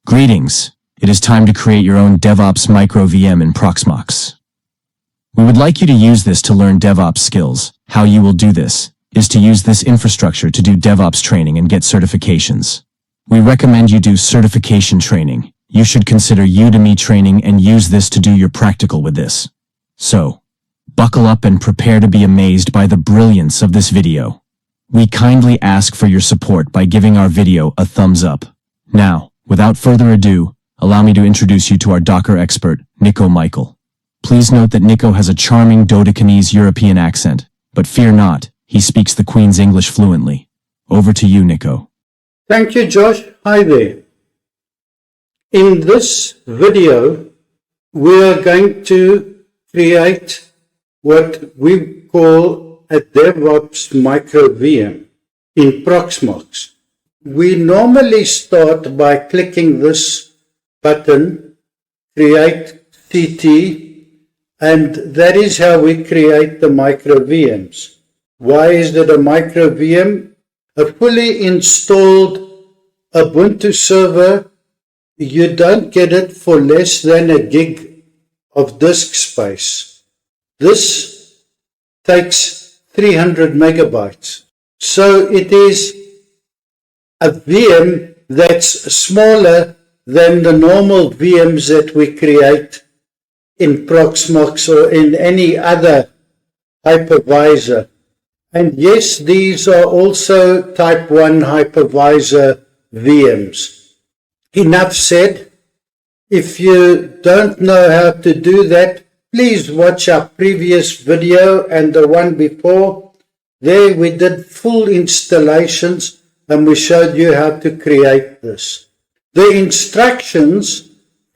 Greetings. It is time to create your own DevOps Micro VM in Proxmox. We would like you to use this to learn DevOps skills. How you will do this is to use this infrastructure to do DevOps training and get certifications. We recommend you do certification training. You should consider Udemy training and use this to do your practical with this. So, buckle up and prepare to be amazed by the brilliance of this video. We kindly ask for your support by giving our video a thumbs up. Now, without further ado, allow me to introduce you to our Docker expert, Nico Michael. Please note that Nico has a charming Dodecanese European accent, but fear not, he speaks the Queen's English fluently. Over to you, Nico. Thank you, Josh. Hi there. In this video, we are going to create what we call a DevOps Micro VM in Proxmox. We normally start by clicking this button, Create CT, and that is how we create the micro VMs. Why is it a micro VM? A fully installed Ubuntu server, you don't get it for less than a gig of disk space. This takes 300 megabytes. So it is a VM that's smaller than the normal VMs that we create in Proxmox or in any other hypervisor. And yes, these are also type 1 hypervisor VMs. Enough said. If you don't know how to do that, please watch our previous video and the one before. There we did full installations and we showed you how to create this. The instructions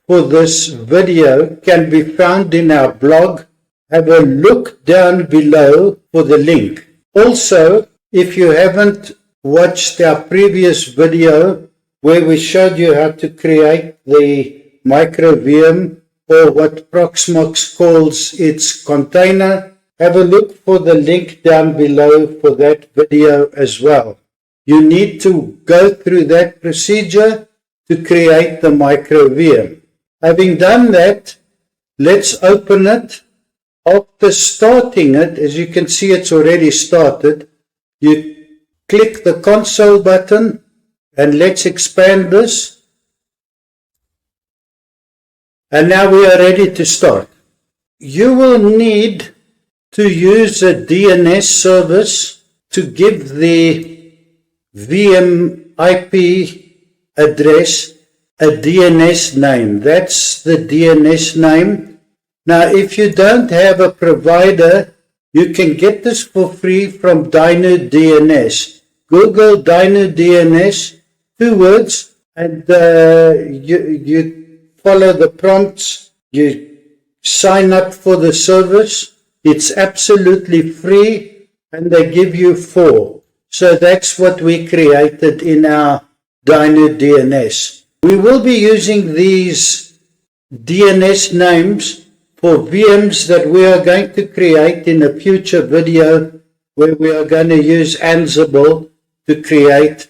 for this video can be found in our blog. Have a look down below for the link. Also, if you haven't watched our previous video where we showed you how to create the micro VM or what Proxmox calls its container, have a look for the link down below for that video as well. You need to go through that procedure to create the micro VM. Having done that, let's open it. After starting it, as you can see it's already started, you click the console button and let's expand this. And now we are ready to start. You will need to use a DNS service to give the VM IP address a DNS name. That's the DNS name. Now, if you don't have a provider, you can get this for free from Dino DNS. Google Dino DNS, 2 words, and you follow the prompts, you sign up for the service. It's absolutely free and they give you 4. So that's what we created in our Dino DNS. We will be using these DNS names for VMs that we are going to create in a future video where we are going to use Ansible to create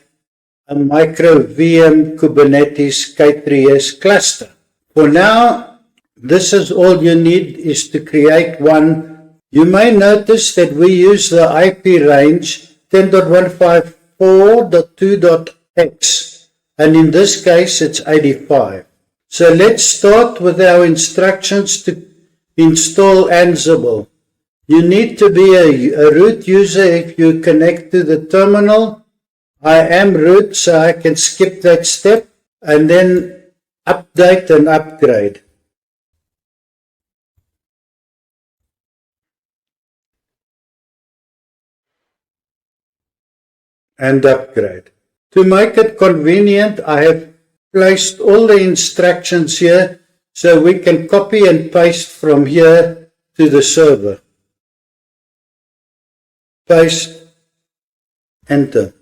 a micro VM Kubernetes K3s cluster. For now, this is all you need is to create one. You may notice that we use the IP range 10.154.2.x, and in this case it's 85. So let's start with our instructions to install Ansible. You need to be a root user if you connect to the terminal. I am root, so I can skip that step, and then update and upgrade. And upgrade. To make it convenient, I have placed all the instructions here so we can copy and paste from here to the server. Paste, enter.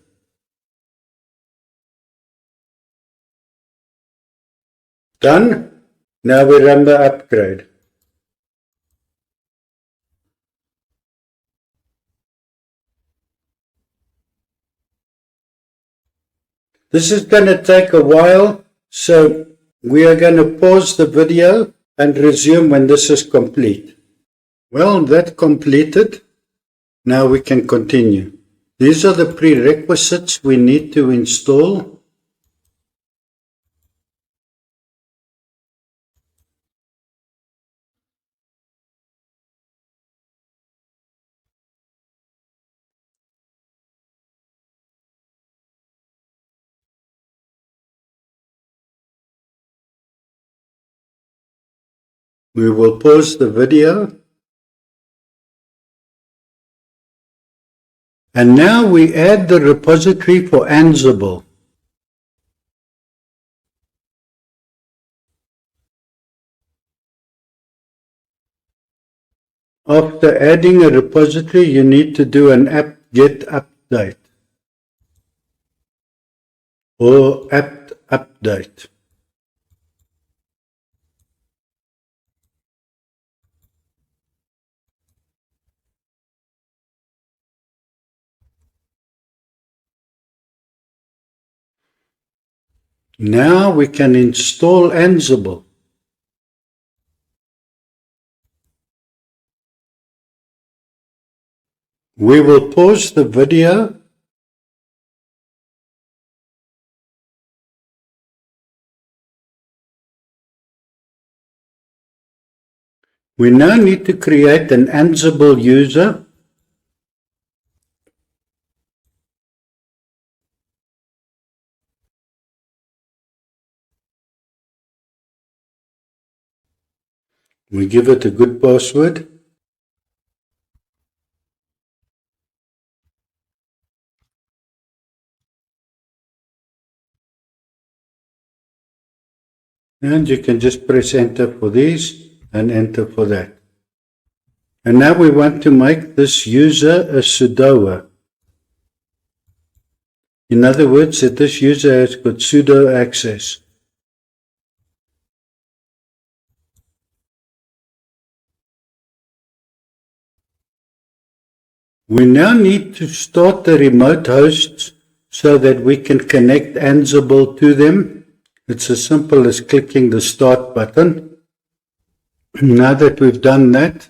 Done. Now we run the upgrade. This is going to take a while So we are going to pause the video and resume when this is complete. Well, that completed. Now we can continue. These are the prerequisites we need to install. We will pause the video. And now we add the repository for Ansible. After adding a repository, you need to do an apt-get update or apt update. Now we can install Ansible. We will pause the video. We now need to create an Ansible user. We give it a good password. And you can just press enter for these and enter for that. And now we want to make this user a sudoer. In other words, that this user has got sudo access. We now need to start the remote hosts so that we can connect Ansible to them. It's as simple as clicking the start button. Now that we've done that,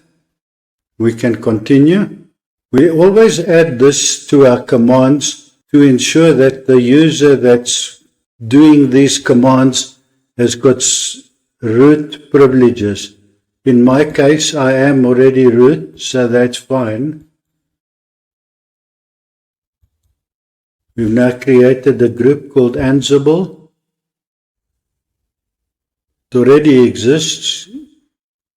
we can continue. We always add this to our commands to ensure that the user that's doing these commands has got root privileges. In my case, I am already root, so that's fine. We've now created a group called Ansible. It already exists.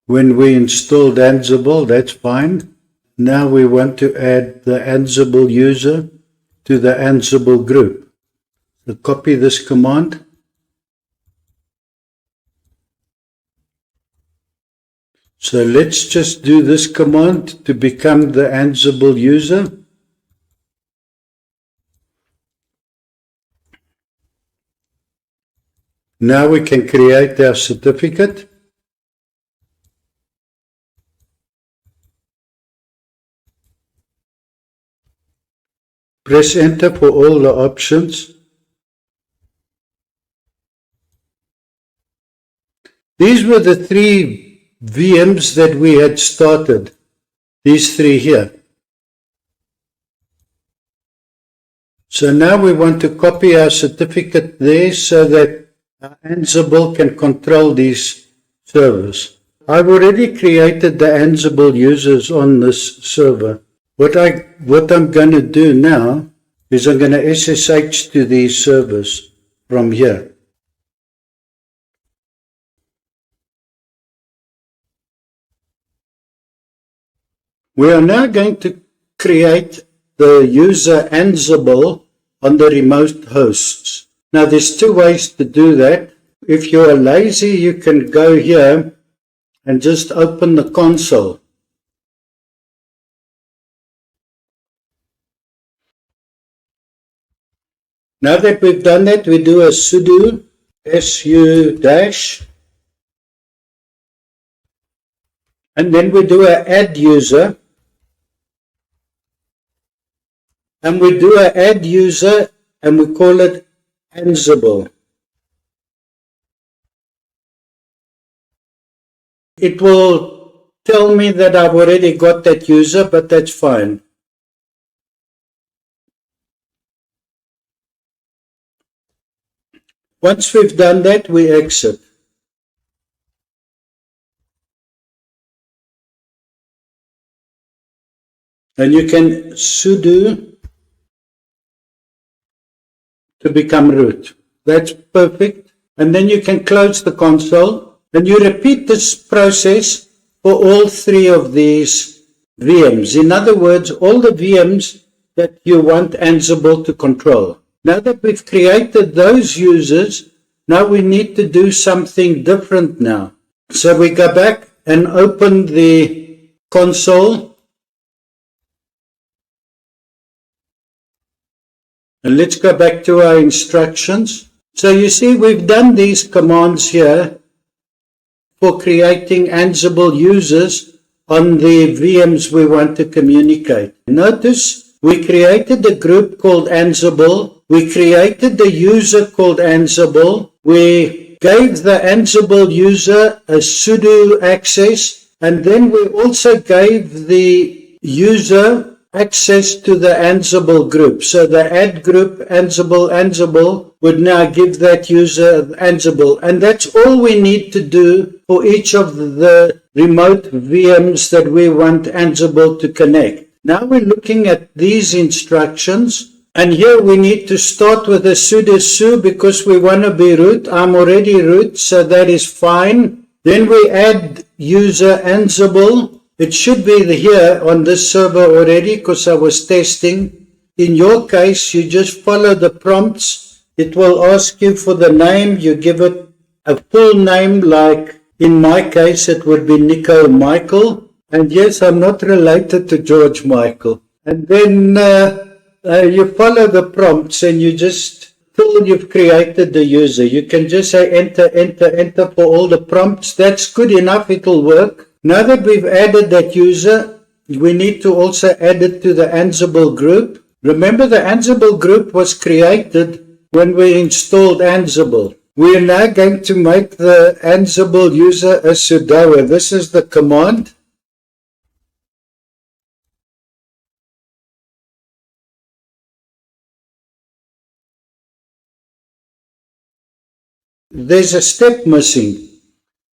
When we installed Ansible, that's fine. Now we want to add the Ansible user to the Ansible group. So copy this command. So let's just do this command to become the Ansible user. Now we can create our certificate. Press enter for all the options. These were the 3 VMs that we had started. These 3 here. So now we want to copy our certificate there so that Ansible can control these servers. I've already created the Ansible users on this server. What I'm going to do now is I'm going to SSH to these servers from here. We are now going to create the user Ansible on the remote hosts. Now there's 2 ways to do that. If you're lazy, you can go here and just open the console. Now that we've done that, we do a sudo su dash, and then we do a add user, and we do a add user, and we call it Ansible. it will tell me that I've already got that user, but that's fine. Once we've done that, we exit. And you can sudo to become root. That's perfect. And then you can close the console. And you repeat this process for all three of these VMs. In other words, all the VMs that you want Ansible to control. Now that we've created those users, now we need to do something different now. So we go back and open the console. And let's go back to our instructions. So you see we've done these commands here for creating Ansible users on the VMs we want to communicate. Notice we created a group called Ansible. We created the user called Ansible. We gave the Ansible user a sudo access, and then we also gave the user access to the Ansible group. So the add group Ansible would now give that user Ansible. And that's all we need to do for each of the remote VMs that we want Ansible to connect. Now we're looking at these instructions. And here we need to start with a sudo su because we want to be root. I'm already root, so that is fine. Then we add user Ansible. It should be here on this server already because I was testing. In your case, you just follow the prompts. It will ask you for the name. You give it a full name, like in my case, it would be Nico Michael. And yes, I'm not related to George Michael. And then you follow the prompts and you just, till you've created the user, you can just say enter, enter, enter for all the prompts. That's good enough. It'll work. Now that we've added that user, we need to also add it to the Ansible group. Remember, the Ansible group was created when we installed Ansible. We are now going to make the Ansible user a sudo. This is the command. There's a step missing.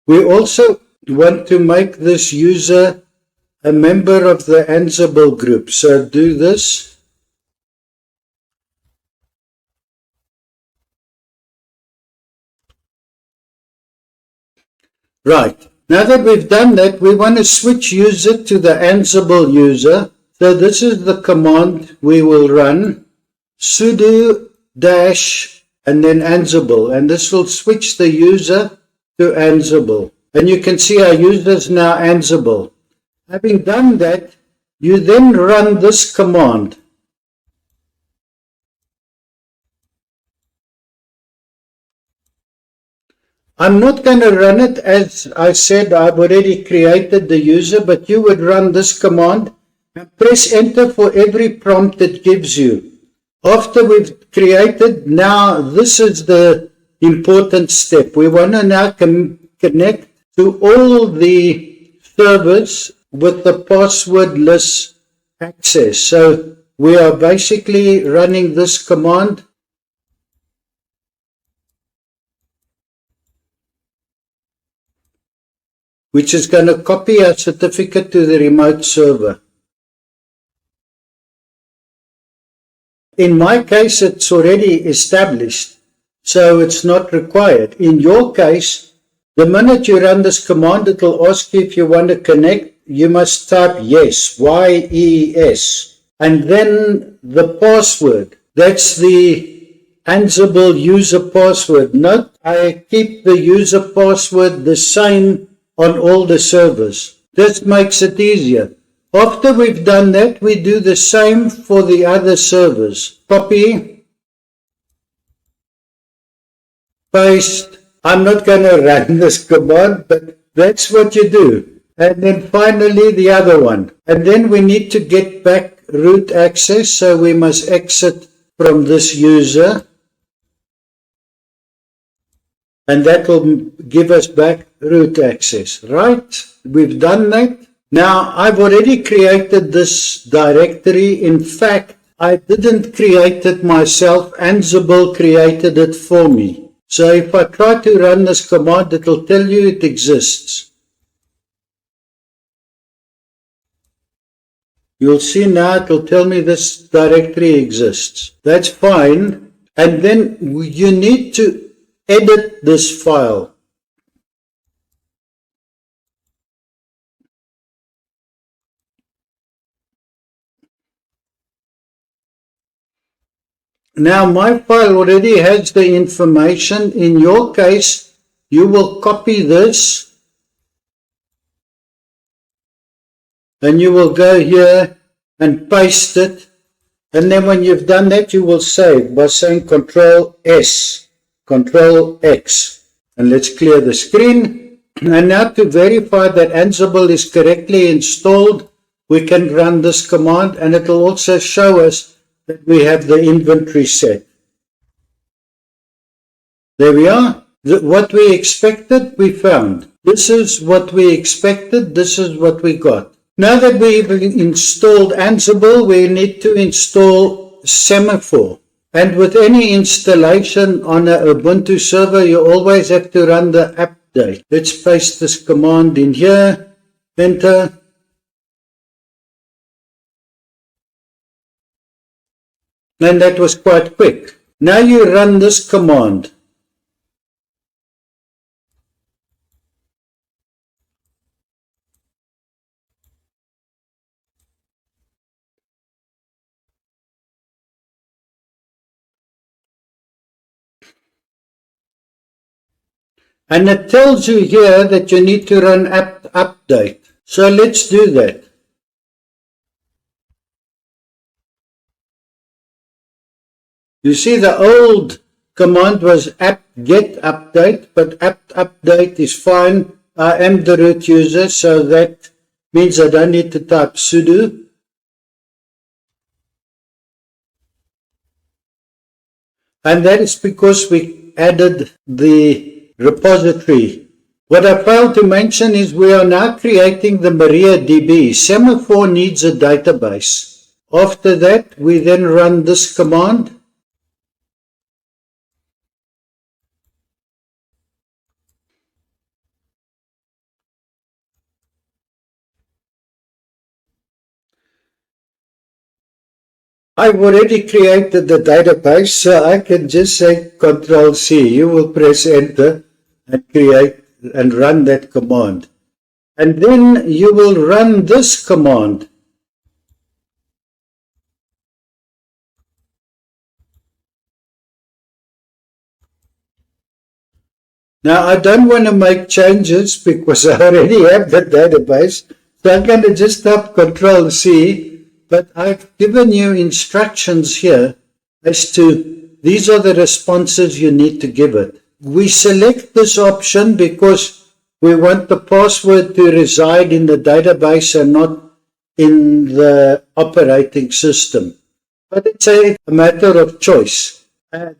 We also want to make this user a member of the Ansible group. So do this. Right. Now that we've done that, we want to switch user to the Ansible user. So this is the command we will run. Sudo dash and then Ansible. And this will switch the user to Ansible. And you can see our user is now Ansible. Having done that, you then run this command. I'm not going to run it as I said, I've already created the user, but you would run this command and press enter for every prompt it gives you. After we've created, now this is the important step. We want to now connect to all the servers with the passwordless access. So we are basically running this command. Which is going to copy our certificate to the remote server. In my case, it's already established, so it's not required. In your case, the minute you run this command, it will ask you if you want to connect. You must type yes, Y-E-S, and then the password. That's the Ansible user password. Note, I keep the user password the same on all the servers. This makes it easier. After we've done that, we do the same for the other servers. Copy, paste. I'm not going to run this command, but that's what you do. And then finally the other one. And then we need to get back root access, so we must exit from this user. and that will give us back root access, right? We've done that. Now, I've already created this directory. In fact, I didn't create it myself. Ansible created it for me. So if I try to run this command, it will tell you it exists. You'll see now it will tell me this directory exists. That's fine. And then you need to edit this file. Now my file already has the information. In your case, you will copy this and you will go here and paste it. And then when you've done that, you will save by saying Control S, Control X. And let's clear the screen. And now to verify that Ansible is correctly installed, we can run this command and it will also show us that we have the inventory set. There we are. What we expected, we found. This is what we expected. This is what we got. Now that we've installed Ansible, we need to install Semaphore. And with any installation on an Ubuntu server, you always have to run the update. Let's paste this command in here. Enter. And that was quite quick. Now you run this command. And it tells you here that you need to run apt update. So let's do that. You see the old command was apt get update, but apt update is fine. I am the root user, so that means I don't need to type sudo. And that is because we added the repository. What I failed to mention is we are now creating the MariaDB. Semaphore needs a database. After that, we then run this command. I've already created the database, so I can just say Control C. You will press Enter and create and run that command. And then you will run this command. Now I don't want to make changes because I already have the database. So I'm going to just type Control C. But I've given you instructions here as to these are the responses you need to give it. We select this option because we want the password to reside in the database and not in the operating system. But it's a matter of choice.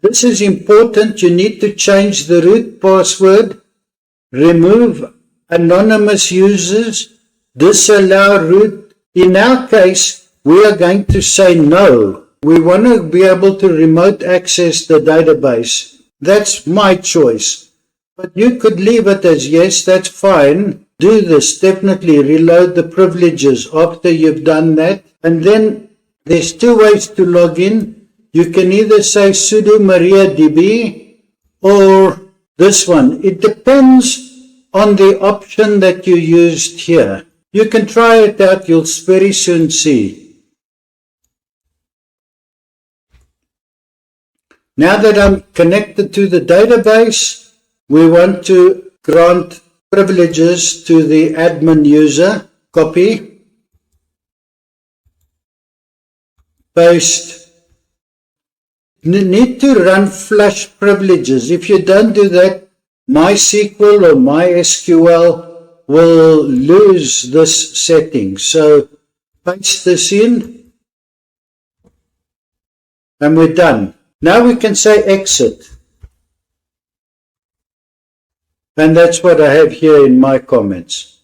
This is important. You need to change the root password, remove anonymous users, disallow root. In our case, we are going to say no. We want to be able to remote access the database. That's my choice. But you could leave it as yes, that's fine. Do this, definitely reload the privileges after you've done that. And then there's two ways to log in. You can either say sudo MariaDB or this one. It depends on the option that you used here. You can try it out, you'll very soon see. Now that I'm connected to the database, we want to grant privileges to the admin user. Copy, paste. Need to run flush privileges. If you don't do that, MySQL or MySQL will lose this setting. So paste this in and we're done. Now we can say exit. And that's what I have here in my comments.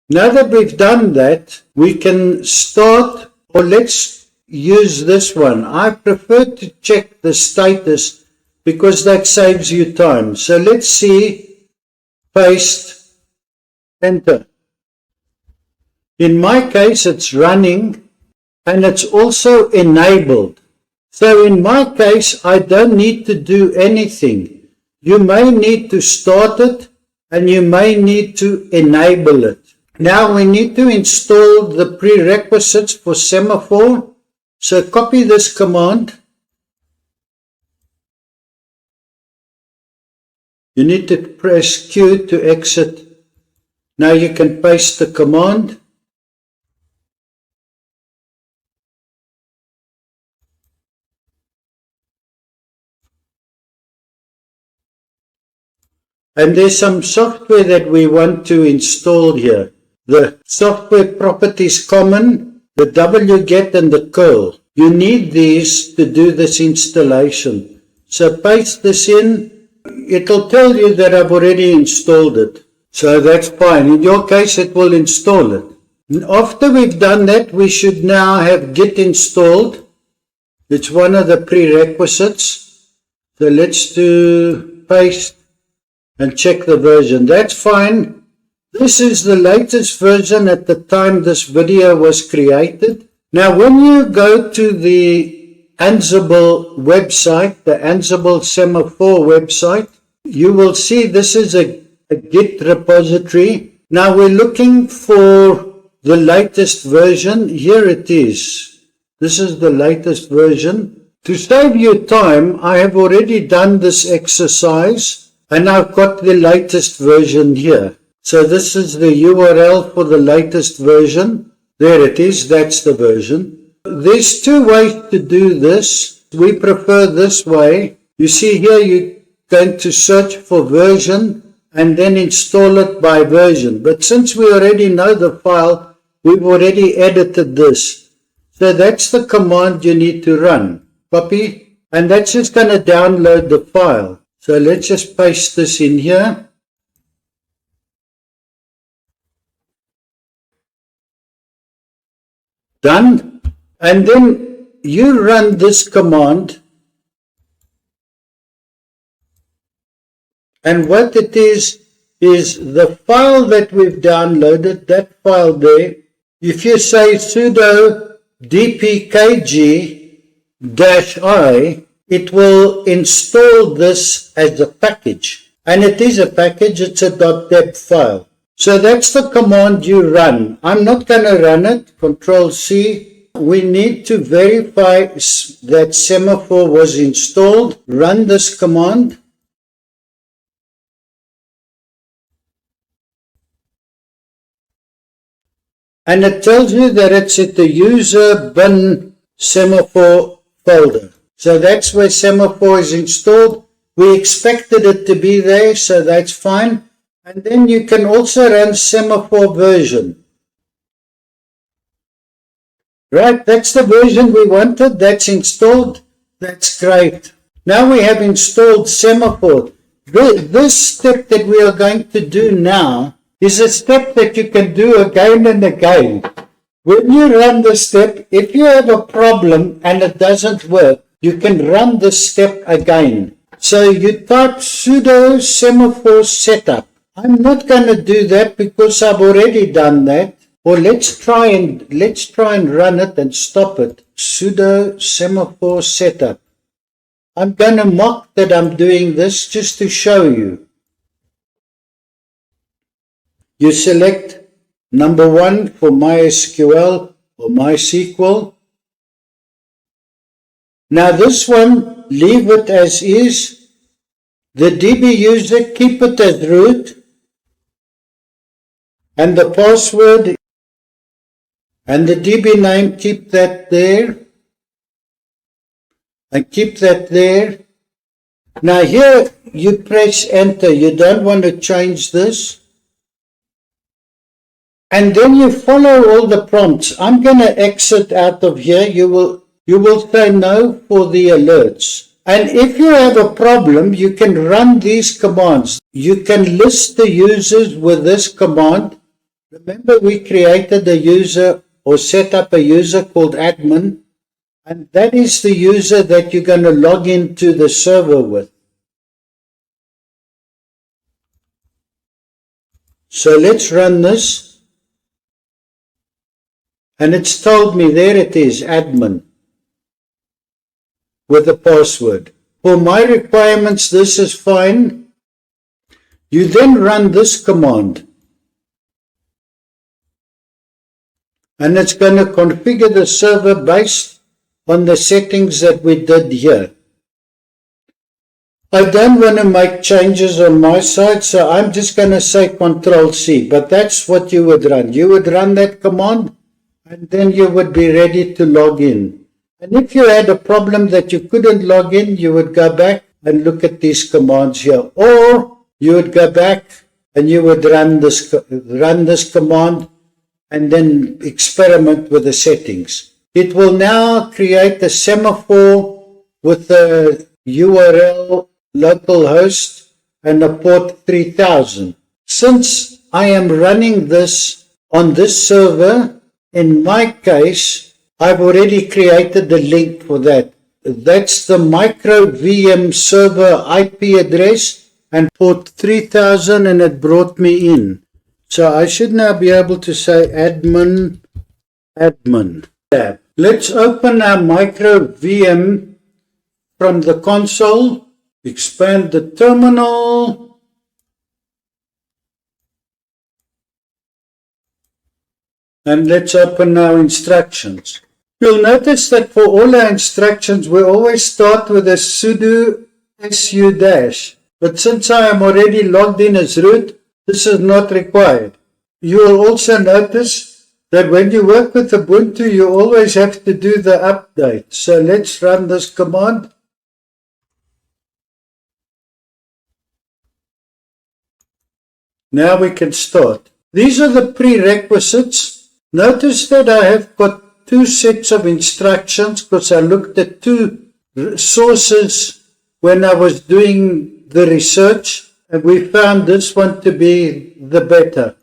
Now that we've done that, we can start, or let's use this one. I prefer to check the status because that saves you time. So let's see, paste, enter. In my case, it's running and it's also enabled. So in my case, I don't need to do anything. You may need to start it and you may need to enable it. Now we need to install the prerequisites for Semaphore. So copy this command. You need to press Q to exit. Now you can paste the command. And there's some software that we want to install here. The software properties common, the wget and the curl. You need these to do this installation. So paste this in. It'll tell you that I've already installed it. So that's fine. In your case, it will install it. And after we've done that, we should now have Git installed. It's one of the prerequisites. So let's do paste and check the version. That's fine. This is the latest version at the time this video was created. Now, when you go to the Ansible website, the Ansible Semaphore website, you will see this is a Git repository. Now, we're looking for the latest version. Here it is. This is the latest version. To save you time, I have already done this exercise and I've got the latest version here. So this is the URL for the latest version. There it is, that's the version. There's two ways to do this. We prefer this way. You see here you're going to search for version and then install it by version. But since we already know the file, we've already edited this. So that's the command you need to run. Copy. And that's just going to download the file. So let's just paste this in here. Done. And then you run this command. And what it is the file that we've downloaded, that file there. If you say sudo dpkg-i, it will install this as a package. And it is a package, it's a .deb file. So that's the command you run. I'm not going to run it. Control C. We need to verify that Semaphore was installed. Run this command. And it tells you that it's at the user bin Semaphore folder. So that's where Semaphore is installed. We expected it to be there, so that's fine. And then you can also run Semaphore version. Right, that's the version we wanted. That's installed. That's great. Now we have installed Semaphore. This step that we are going to do now is a step that you can do again and again. When you run this step, if you have a problem and it doesn't work, you can run this step again. So you type sudo Semaphore setup. I'm not going to do that because I've already done that. Or let's try and run it and stop it. Sudo Semaphore setup. I'm going to mock that I'm doing this just to show you. You select number 1 for MySQL or MySQL. Now this one, leave it as is. The DB user, keep it as root. And the password and the DB name, keep that there. And keep that there. Now here you press enter. You don't want to change this. And then you follow all the prompts. I'm going to exit out of here. You will say no for the alerts. And if you have a problem, you can run these commands. You can list the users with this command. Remember, we created a user or set up a user called admin, and that is the user that you're going to log into the server with. So let's run this. And it's told me, there it is, admin, with the password. For my requirements, this is fine. You then run this command. And it's going to configure the server based on the settings that we did here. I don't want to make changes on my side, so I'm just going to say Control-C, but that's what you would run. You would run that command, and then you would be ready to log in. And if you had a problem that you couldn't log in, you would go back and look at these commands here. Or you would go back and you would run this command and then experiment with the settings. It will now create a semaphore with the URL localhost and a port 3000. Since I am running this on this server, in my case, I've already created the link for that. That's the micro VM server IP address and port 3000, and it brought me in. So I should now be able to say admin. Let's open our micro VM from the console, expand the terminal, and let's open our instructions. You'll notice that for all our instructions, we always start with a sudo su-, but since I am already logged in as root, this is not required. You will also notice that when you work with Ubuntu, you always have to do the update. So let's run this command. Now we can start. These are the prerequisites. Notice that I have got two sets of instructions because I looked at two sources when I was doing the research, and we found this one to be the better.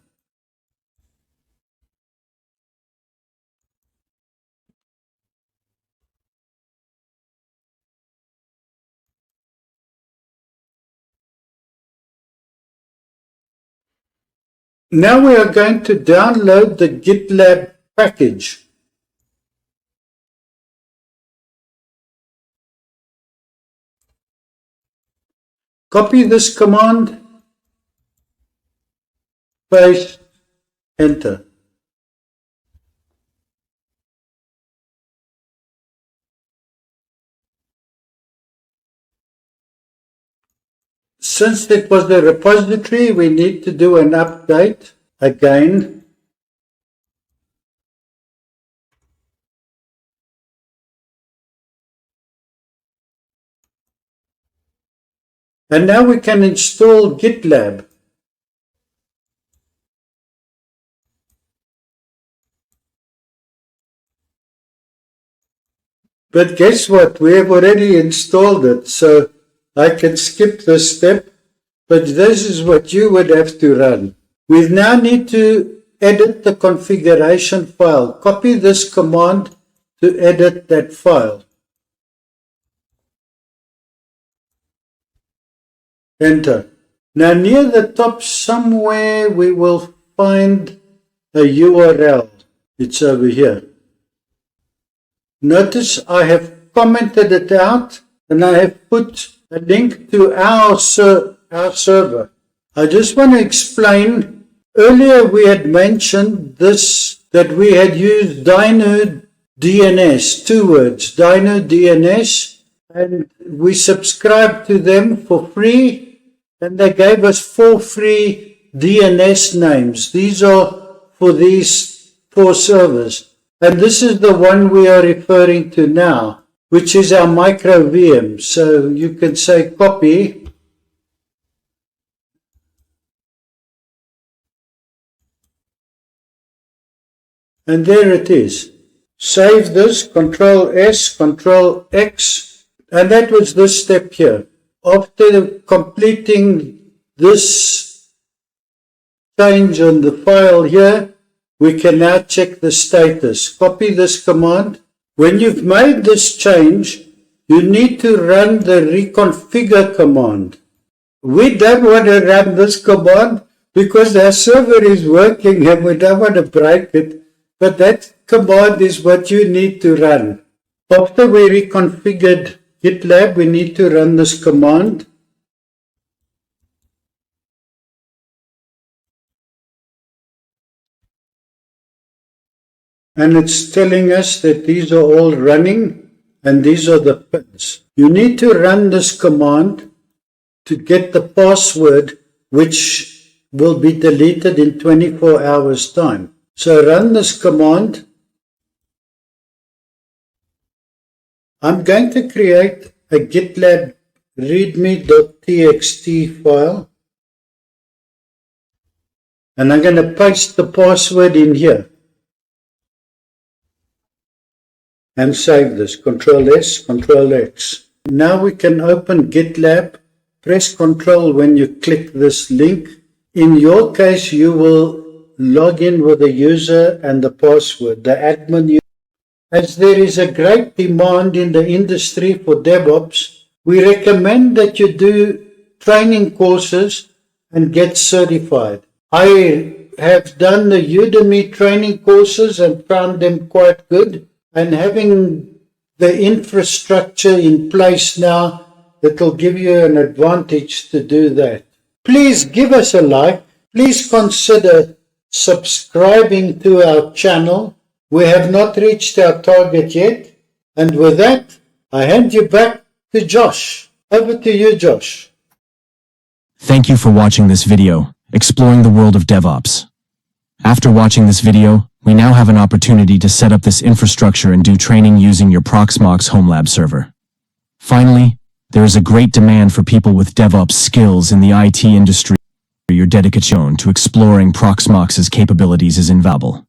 Now we are going to download the GitLab package. Copy this command, paste, enter. Since it was the repository, we need to do an update again. And now we can install GitLab. But guess what? We have already installed it, so I can skip this step. But this is what you would have to run. We now need to edit the configuration file. Copy this command to edit that file. Enter. Now near the top somewhere we will find a URL. It's over here. Notice I have commented it out and I have put a link to our server. I just want to explain, earlier we had mentioned this, that we had used Dino DNS, two words, Dino DNS, and we subscribed to them for free, and they gave us 4 free DNS names. These are for these 4 servers. And this is the one we are referring to now, which is our micro VM. So you can say copy. And there it is. Save this, Control S, Control X, And that was this step here. After completing this change on the file here, we can now check the status. Copy this command. When you've made this change, you need to run the reconfigure command. We don't want to run this command because our server is working and we don't want to break it. But that command is what you need to run. After we reconfigured GitLab, we need to run this command. And it's telling us that these are all running and these are the pins. You need to run this command to get the password, which will be deleted in 24 hours time. So run this command. I'm going to create a GitLab readme.txt file. And I'm going to paste the password in here. And save this. Control S, Control X. Now we can open GitLab. Press Control when you click this link. In your case, you will log in with the user and the password, the admin user. As there is a great demand in the industry for DevOps, we recommend that you do training courses and get certified. I have done the Udemy training courses and found them quite good. And having the infrastructure in place now, that will give you an advantage to do that. Please give us a like. Please consider subscribing to our channel. We have not reached our target yet. And with that, I hand you back to Josh. Over to you, Josh. Thank you for watching this video, exploring the world of DevOps. After watching this video, we now have an opportunity to set up this infrastructure and do training using your Proxmox Homelab server. Finally, there is a great demand for people with DevOps skills in the IT industry. Your dedication to exploring Proxmox's capabilities is invaluable.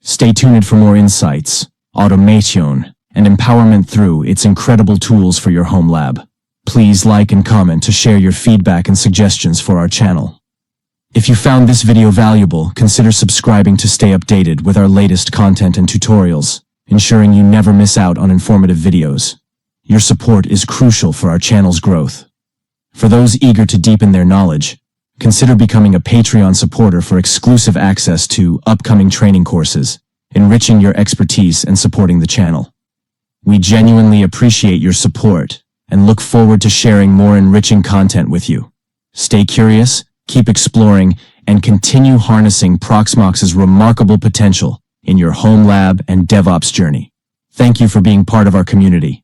Stay tuned for more insights, automation, and empowerment through its incredible tools for your home lab. Please like and comment to share your feedback and suggestions for our channel. If you found this video valuable, consider subscribing to stay updated with our latest content and tutorials, ensuring you never miss out on informative videos. Your support is crucial for our channel's growth. For those eager to deepen their knowledge, consider becoming a Patreon supporter for exclusive access to upcoming training courses, enriching your expertise and supporting the channel. We genuinely appreciate your support and look forward to sharing more enriching content with you. Stay curious, keep exploring, and continue harnessing Proxmox's remarkable potential in your home lab and DevOps journey. Thank you for being part of our community.